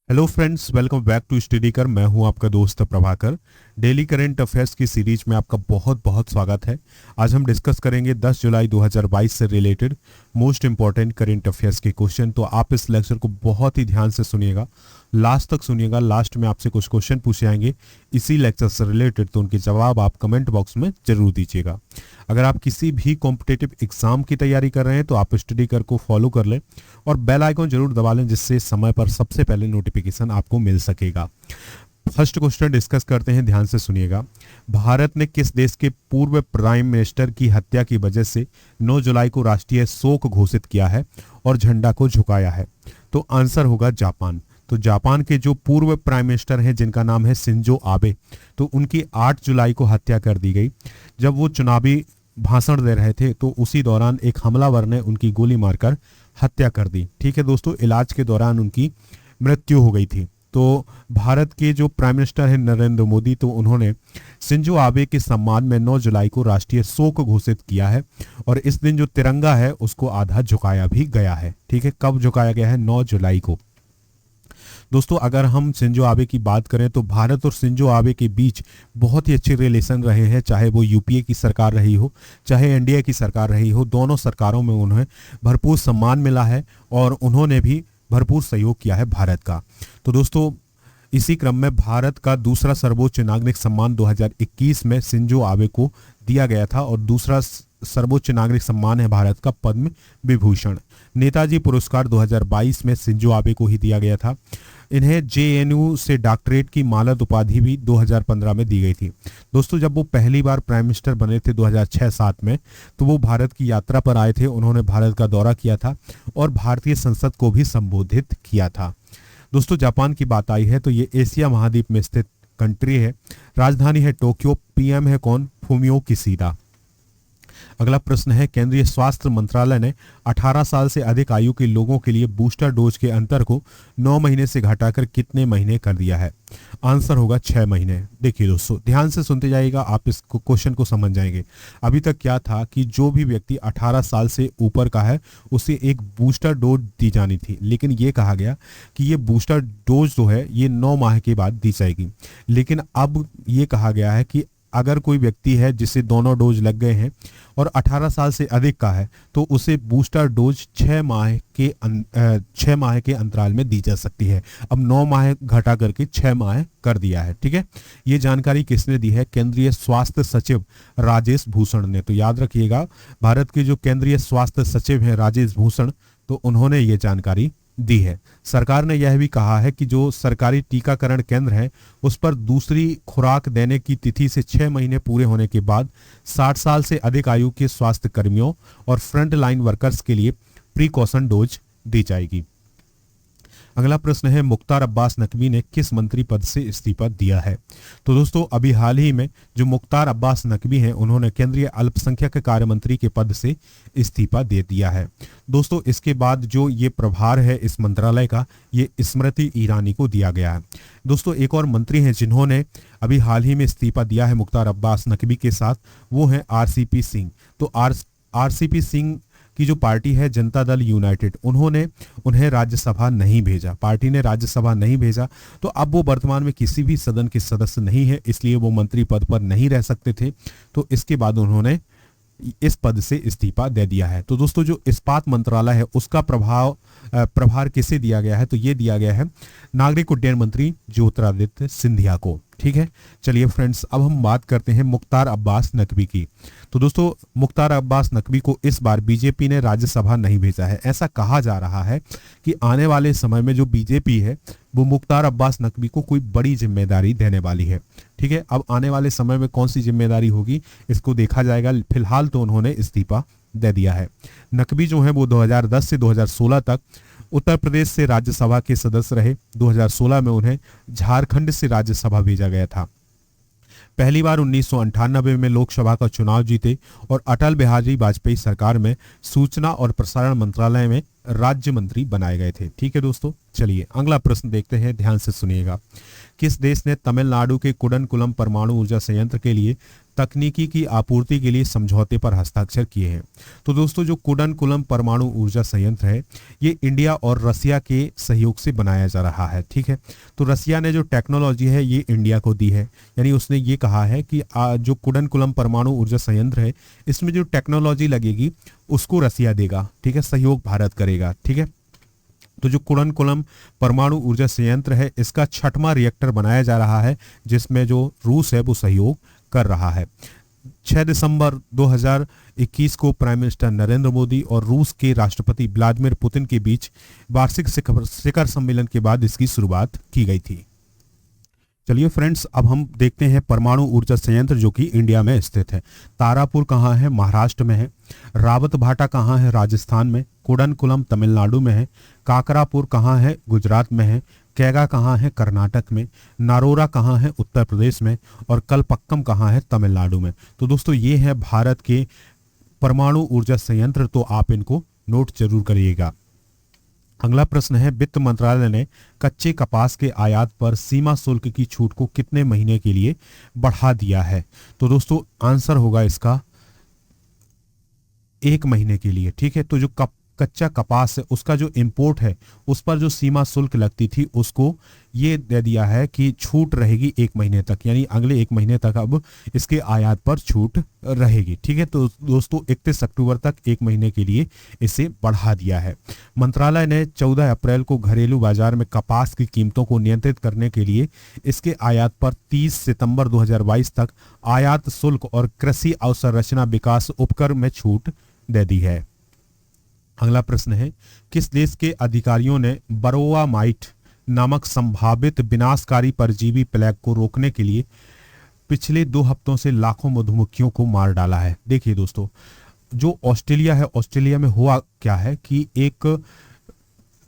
Hello friends, welcome back to study कर। मैं हूं आपका दोस्त प्रभाकर। डेली करंट अफेयर्स की सीरीज में आपका बहुत बहुत स्वागत है। आज हम डिस्कस करेंगे 10 जुलाई 2022 से related most important current affairs के क्वेश्चन। तो आप इस लेक्चर को बहुत ही ध्यान से सुनिएगा, लास्ट तक सुनिएगा। लास्ट में आपसे कुछ क्वेश्चन पूछे जाएंगे इसी लेक्चर से रिलेटेड, तो उनके जवाब आप कमेंट बॉक्स में जरूर दीजिएगा। अगर आप किसी भी कॉम्पिटिटिव एग्जाम की तैयारी कर रहे हैं तो आप स्टडी कर को फॉलो कर लें और बेल आइकन जरूर दबा लें, जिससे समय पर सबसे पहले नोटिफिकेशन आपको मिल सकेगा। फर्स्ट क्वेश्चन डिस्कस करते हैं, ध्यान से सुनिएगा। भारत ने किस देश के पूर्व प्राइम मिनिस्टर की हत्या की वजह से 9 जुलाई को राष्ट्रीय शोक घोषित किया है और झंडा को झुकाया है? तो आंसर होगा जापान। तो जापान के जो पूर्व प्राइम मिनिस्टर हैं जिनका नाम है शिंजो आबे, तो उनकी 8 जुलाई को हत्या कर दी गई। जब वो चुनावी भाषण दे रहे थे तो उसी दौरान एक हमलावर ने उनकी गोली मारकर हत्या कर दी। ठीक है दोस्तों, इलाज के दौरान उनकी मृत्यु हो गई थी। तो भारत के जो प्राइम मिनिस्टर हैं नरेंद्र मोदी, तो उन्होंने शिंजो आबे के सम्मान में 9 जुलाई को राष्ट्रीय शोक घोषित किया है और इस दिन जो तिरंगा है उसको आधा झुकाया भी गया है। ठीक है, कब झुकाया गया है? 9 जुलाई को। दोस्तों, अगर हम शिंजो आबे की बात करें तो भारत और शिंजो आबे के बीच बहुत ही अच्छे रिलेशन रहे हैं, चाहे वो यूपीए की सरकार रही हो चाहे एनडीए की सरकार रही हो। दोनों सरकारों में उन्हें भरपूर सम्मान मिला है और उन्होंने भी भरपूर सहयोग किया है भारत का। तो दोस्तों, इसी क्रम में भारत का दूसरा सर्वोच्च नागरिक सम्मान 2021 में शिंजो आबे को दिया गया था और दूसरा सर्वोच्च नागरिक सम्मान है भारत का पद्म विभूषण। नेताजी पुरस्कार 2022 में शिंजो आबे को ही दिया गया था। इन्हें जेएनयू से डॉक्टरेट की मानद उपाधि भी 2015 में दी गई थी। दोस्तों, जब वो पहली बार प्राइम मिनिस्टर बने थे 2006-07 में, तो वो भारत की यात्रा पर आए थे। उन्होंने भारत का दौरा किया था और भारतीय संसद को भी संबोधित किया था। दोस्तों, जापान की बात आई है तो ये एशिया महाद्वीप में स्थित कंट्री है। राजधानी है टोक्यो। पीएम है कौन? Fumio Kishida. अगला प्रश्न है, केंद्रीय स्वास्थ्य मंत्रालय ने 18 साल से अधिक आयु के लोगों के लिए बूस्टर डोज के अंतर को 9 महीने से घटाकर कितने महीने कर दिया है? आंसर होगा 6 महीने। देखिए दोस्तों, ध्यान से सुनते जाइएगा, आप इस क्वेश्चन को समझ जाएंगे। अभी तक क्या था कि जो भी व्यक्ति 18 साल से ऊपर का है उसे एक बूस्टर डोज दी जानी थी, लेकिन ये कहा गया कि ये बूस्टर डोज जो है ये 9 माह के बाद दी जाएगी। लेकिन अब ये कहा गया है कि अगर कोई व्यक्ति है जिसे दोनों डोज लग गए हैं और 18 साल से अधिक का है तो उसे बूस्टर डोज 6 माह के अंतराल में दी जा सकती है। अब 9 माह घटा करके 6 माह कर दिया है। ठीक है, ये जानकारी किसने दी है? केंद्रीय स्वास्थ्य सचिव राजेश भूषण ने। तो याद रखिएगा, भारत के जो केंद्रीय स्वास्थ्य सचिव हैं राजेश भूषण, तो उन्होंने ये जानकारी दी है। सरकार ने यह भी कहा है कि जो सरकारी टीकाकरण केंद्र हैं उस पर दूसरी खुराक देने की तिथि से 6 महीने पूरे होने के बाद 60 साल से अधिक आयु के स्वास्थ्य कर्मियों और फ्रंट लाइन वर्कर्स के लिए प्रीकॉशन डोज दी जाएगी। अगला प्रश्न है, मुख्तार अब्बास नकवी ने किस मंत्री पद से इस्तीफा दिया है? तो दोस्तों, अभी हाल ही में जो मुख्तार अब्बास नकवी हैं उन्होंने केंद्रीय अल्पसंख्यक कार्य मंत्री के पद से इस्तीफा दे दिया है। दोस्तों, इसके बाद जो ये प्रभार है इस मंत्रालय का, ये स्मृति ईरानी को दिया गया है। दोस्तों, एक और मंत्री हैं जिन्होंने अभी हाल ही में इस्तीफा दिया है मुख्तार अब्बास नकवी के साथ, वो हैं आरसीपी सिंह। तो आरसीपी सिंह की जो पार्टी है जनता दल यूनाइटेड, उन्होंने उन्हें राज्यसभा नहीं भेजा, पार्टी ने राज्यसभा नहीं भेजा। तो अब वो वर्तमान में किसी भी सदन के सदस्य नहीं है, इसलिए वो मंत्री पद पर नहीं रह सकते थे। तो इसके बाद उन्होंने इस पद से इस्तीफा दे दिया है। तो दोस्तों, जो इस्पात मंत्रालय है उसका प्रभार किसे दिया गया है? तो ये दिया गया है नागरिक उड्डयन मंत्री ज्योतिरादित्य सिंधिया को। ठीक है, चलिए फ्रेंड्स, अब हम बात करते हैं मुख्तार अब्बास नकवी की। तो दोस्तों, मुख्तार अब्बास नकवी को इस बार बीजेपी ने राज्यसभा नहीं भेजा है। ऐसा कहा जा रहा है कि आने वाले समय में जो बीजेपी है वो मुख्तार अब्बास नकवी को कोई बड़ी जिम्मेदारी देने वाली है। ठीक है, अब आने वाले समय में कौन सी जिम्मेदारी होगी इसको देखा जाएगा। फिलहाल तो उन्होंने इस्तीफा दे दिया है। नकवी जो है वो 2010 से 2016 तक उत्तर प्रदेश से राज्यसभा के सदस्य रहे। 2016 में उन्हें झारखंड से राज्यसभा भेजा गया था। पहली बार 1998 में लोकसभा का चुनाव जीते और अटल बिहारी वाजपेयी सरकार में सूचना और प्रसारण मंत्रालय में राज्य मंत्री बनाए गए थे। ठीक है दोस्तों, चलिए अगला प्रश्न देखते हैं, ध्यान से सुनिएगा। किस देश ने तमिलनाडु के कुडनकुलम परमाणु ऊर्जा संयंत्र के लिए तकनीकी की आपूर्ति के लिए समझौते पर हस्ताक्षर किए हैं? तो दोस्तों जो कुडनकुलम परमाणु ऊर्जा संयंत्र है ये इंडिया और रसिया के सहयोग से बनाया जा रहा है, ठीक है। तो रसिया ने जो टेक्नोलॉजी है ये इंडिया को दी है, यानी उसने ये कहा है कि जो कुडनकुलम परमाणु ऊर्जा संयंत्र है इसमें जो टेक्नोलॉजी लगेगी उसको रसिया देगा, ठीक है, सहयोग भारत करेगा, ठीक है। तो जो कुडनकुलम परमाणु ऊर्जा संयंत्र है इसका 6वां रिएक्टर बनाया जा रहा है जिसमें जो रूस है वो सहयोग कर रहा है। 6 दिसंबर 2021 को प्राइम मिनिस्टर नरेंद्र मोदी और रूस के राष्ट्रपति व्लादिमीर पुतिन के बीच वार्षिक शिखर सम्मेलन के बाद इसकी शुरुआत की गई थी। चलिए फ्रेंड्स, अब हम देखते हैं परमाणु ऊर्जा संयंत्र जो कि इंडिया में स्थित है। तारापुर कहाँ है? महाराष्ट्र में है। रावत भाटा कहाँ है? राजस्थान में। कुडनकुलम तमिलनाडु में है। काकरापुर कहाँ है? गुजरात में है। कैगा कहाँ है? कर्नाटक में। नारोरा कहाँ है? उत्तर प्रदेश में। और कलपक्कम कहाँ है? तमिलनाडु में। तो दोस्तों ये है भारत के परमाणु ऊर्जा संयंत्र, तो आप इनको नोट जरूर करिएगा। अगला प्रश्न है, वित्त मंत्रालय ने कच्चे कपास के आयात पर सीमा शुल्क की छूट को कितने महीने के लिए बढ़ा दिया है? तो दोस्तों आंसर होगा इसका 1 महीने के लिए, ठीक है। तो जो कच्चा कपास है उसका जो इंपोर्ट है उस पर जो सीमा शुल्क लगती थी उसको ये दे दिया है कि छूट रहेगी 1 महीने तक, यानी अगले 1 महीने तक अब इसके आयात पर छूट रहेगी, ठीक है। तो दोस्तों 31 अक्टूबर तक 1 महीने के लिए इसे बढ़ा दिया है। मंत्रालय ने 14 अप्रैल को घरेलू बाजार में कपास की कीमतों को नियंत्रित करने के लिए इसके आयात पर 30 सितंबर 2022 तक आयात शुल्क और कृषि अवसंरचना विकास उपकर में छूट दे दी है। अगला प्रश्न है, किस देश के अधिकारियों ने बरोआ माइट नामक संभावित विनाशकारी परजीवी प्लेग को रोकने के लिए पिछले 2 हफ्तों से लाखों मधुमक्खियों को मार डाला है? देखिए दोस्तों, जो ऑस्ट्रेलिया है, ऑस्ट्रेलिया में हुआ क्या है कि एक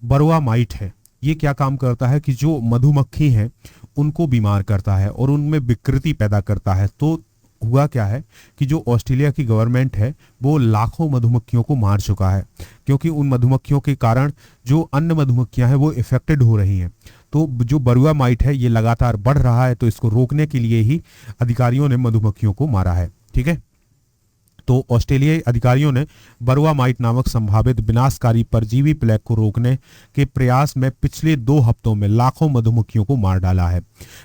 बरोआ माइट है, ये क्या काम करता है कि जो मधुमक्खी हैं उनको बीमार करता है और उनमें विकृति पैदा करता है। तो हुआ क्या है कि जो ऑस्ट्रेलिया की गवर्नमेंट है वो लाखों मधुमक्खियों को मार चुका है, क्योंकि उन मधुमक्खियों के कारण जो अन्य मधुमक्खियां हैं वो इफेक्टेड हो रही हैं। तो जो बरुआ माइट है ये लगातार बढ़ रहा है, तो इसको रोकने के लिए ही अधिकारियों ने मधुमक्खियों को मारा है, ठीक है। तो ऑस्ट्रेलियाई अधिकारियों ने बरुआ माइट नामक संभावित विनाशकारी परजीवी प्लेग को रोकने के प्रयास में पिछले 2 हफ्तों में लाखों मधुमक्खियों को मार डाला है।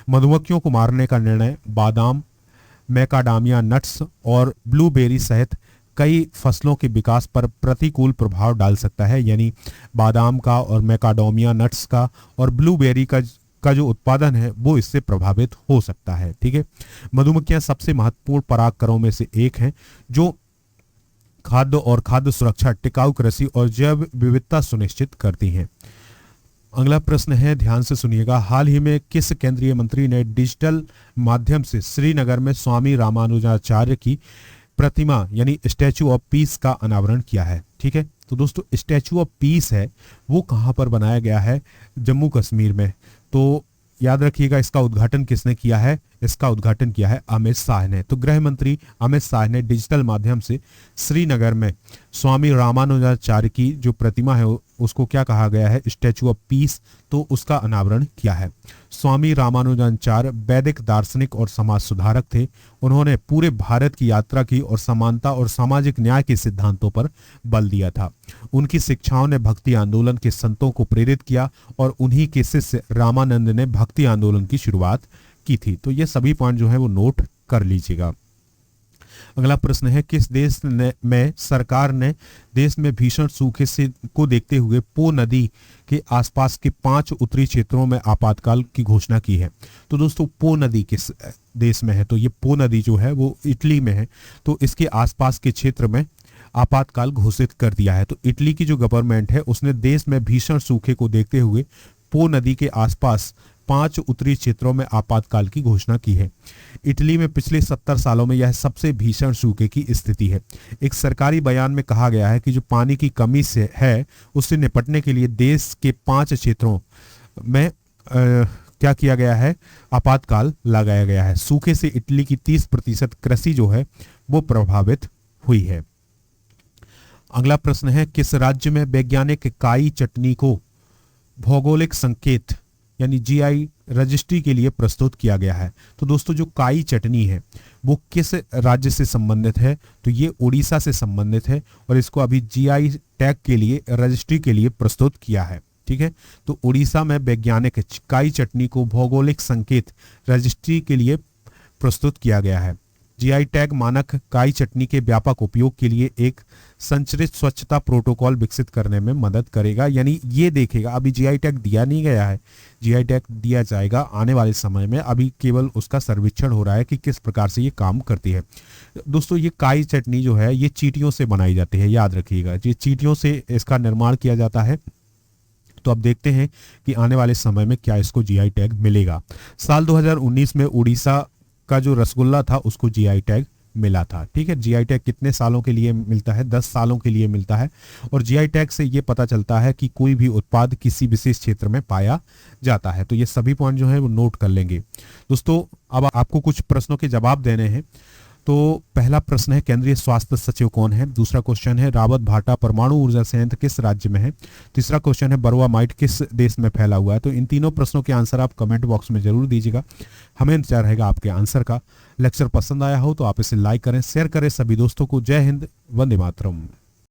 मधुमक्खियों को मारने का निर्णय बादाम, मैकाडामिया नट्स और ब्लूबेरी सहित कई फसलों के विकास पर प्रतिकूल प्रभाव डाल सकता है, यानी बादाम का और मैकाडामिया नट्स का और ब्लूबेरी का जो उत्पादन है वो इससे प्रभावित हो सकता है, ठीक है। मधुमक्खियां सबसे महत्वपूर्ण परागकरों में से एक हैं जो खाद्य और खाद्य सुरक्षा, टिकाऊ कृषि और जैव विविधता सुनिश्चित करती हैं। अगला प्रश्न है, ध्यान से सुनिएगा। हाल ही में किस केंद्रीय मंत्री ने डिजिटल माध्यम से श्रीनगर में स्वामी रामानुजाचार्य की प्रतिमा यानी स्टैचू ऑफ पीस का अनावरण किया है? ठीक है, तो दोस्तों स्टैचू ऑफ पीस है वो कहाँ पर बनाया गया है? जम्मू कश्मीर में। तो याद रखिएगा इसका उद्घाटन किसने किया है? इसका उद्घाटन किया है अमित शाह ने। तो गृह मंत्री अमित शाह ने डिजिटल माध्यम से श्रीनगर में स्वामी रामानुजाचार्य की जो प्रतिमा है उसको क्या कहा गया है? Statue of peace. तो उसका अनावरण किया है। स्वामी रामानुजाचार्य वैदिक दार्शनिक और समाज सुधारक थे। उन्होंने पूरे भारत की यात्रा की और समानता और सामाजिक न्याय के सिद्धांतों पर बल दिया था। उनकी शिक्षाओं ने भक्ति आंदोलन के संतों को प्रेरित किया और उन्हीं के शिष्य रामानंद ने भक्ति आंदोलन की शुरुआत की थी। तो ये सभी पॉइंट जो है वो नोट कर लीजिएगा। अगला प्रश्न है, किस देश में सरकार ने देश में भीषण सूखे को देखते हुए पो नदी के आसपास के 5 उत्तरी क्षेत्रों में आपातकाल की घोषणा की है? तो दोस्तों पो नदी किस देश में है? तो ये पो नदी जो है वो इटली में है। तो इसके आसपास के क्षेत्र में आपातकाल घोषित कर दिया है। तो इटली की जो गवर्नमेंट है उसने देश में भीषण सूखे को देखते हुए पो नदी के आसपास 5 उत्तरी क्षेत्रों में आपातकाल की घोषणा की है। इटली में पिछले 70 सालों में यह सबसे भीषण सूखे की स्थिति है। एक सरकारी बयान में कहा गया है कि जो पानी की कमी से है उससे निपटने के लिए देश के 5 क्षेत्रों में क्या किया गया है? आपातकाल लगाया गया है। सूखे से इटली की 30% कृषि जो है वो प्रभावित हुई है। अगला प्रश्न है, किस राज्य में वैज्ञानिक काई चटनी को भौगोलिक संकेत यानी GI रजिस्ट्री के लिए प्रस्तुत किया गया है। तो दोस्तों जो काई चटनी है वो किस राज्य से संबंधित है, तो ये उड़ीसा से संबंधित है और इसको अभी जीआई टैग के लिए रजिस्ट्री के लिए प्रस्तुत किया है। ठीक है, तो उड़ीसा में वैज्ञानिक काई चटनी को भौगोलिक संकेत रजिस्ट्री के लिए प्रस्तुत किया गया है। जीआई टैग मानक काई चटनी के व्यापक उपयोग के लिए एक संरचित स्वच्छता प्रोटोकॉल विकसित करने में मदद करेगा। यानी ये देखेगा, अभी जीआई टैग दिया नहीं गया है, जीआई टैग दिया जाएगा आने वाले समय में, अभी केवल उसका सर्वेक्षण हो रहा है कि किस प्रकार से ये काम करती है। दोस्तों ये काई चटनी जो है ये चींटियों से बनाई जाती है, याद रखिएगा, ये चींटियों से इसका निर्माण किया जाता है। तो अब देखते हैं कि आने वाले समय में क्या इसको जीआई टैग मिलेगा। साल 2019 में उड़ीसा का जो रसगुल्ला था उसको जीआई टैग मिला था। ठीक है, जीआई टैग कितने सालों के लिए मिलता है? 10 सालों के लिए मिलता है। और जीआई टैग से ये पता चलता है कि कोई भी उत्पाद किसी विशेष क्षेत्र में पाया जाता है। तो ये सभी पॉइंट जो है वो नोट कर लेंगे। दोस्तों अब आपको कुछ प्रश्नों के जवाब देने हैं। तो पहला प्रश्न है केंद्रीय स्वास्थ्य सचिव कौन है? दूसरा क्वेश्चन है रावत भाटा परमाणु ऊर्जा संयंत्र किस राज्य में है? तीसरा क्वेश्चन है बरुआ माइट किस देश में फैला हुआ है? तो इन तीनों प्रश्नों के आंसर आप कमेंट बॉक्स में जरूर दीजिएगा, हमें इंतजार रहेगा आपके आंसर का। लेक्चर पसंद आया हो तो आप इसे लाइक करें, शेयर करें सभी दोस्तों को। जय हिंद, वंदे मातरम।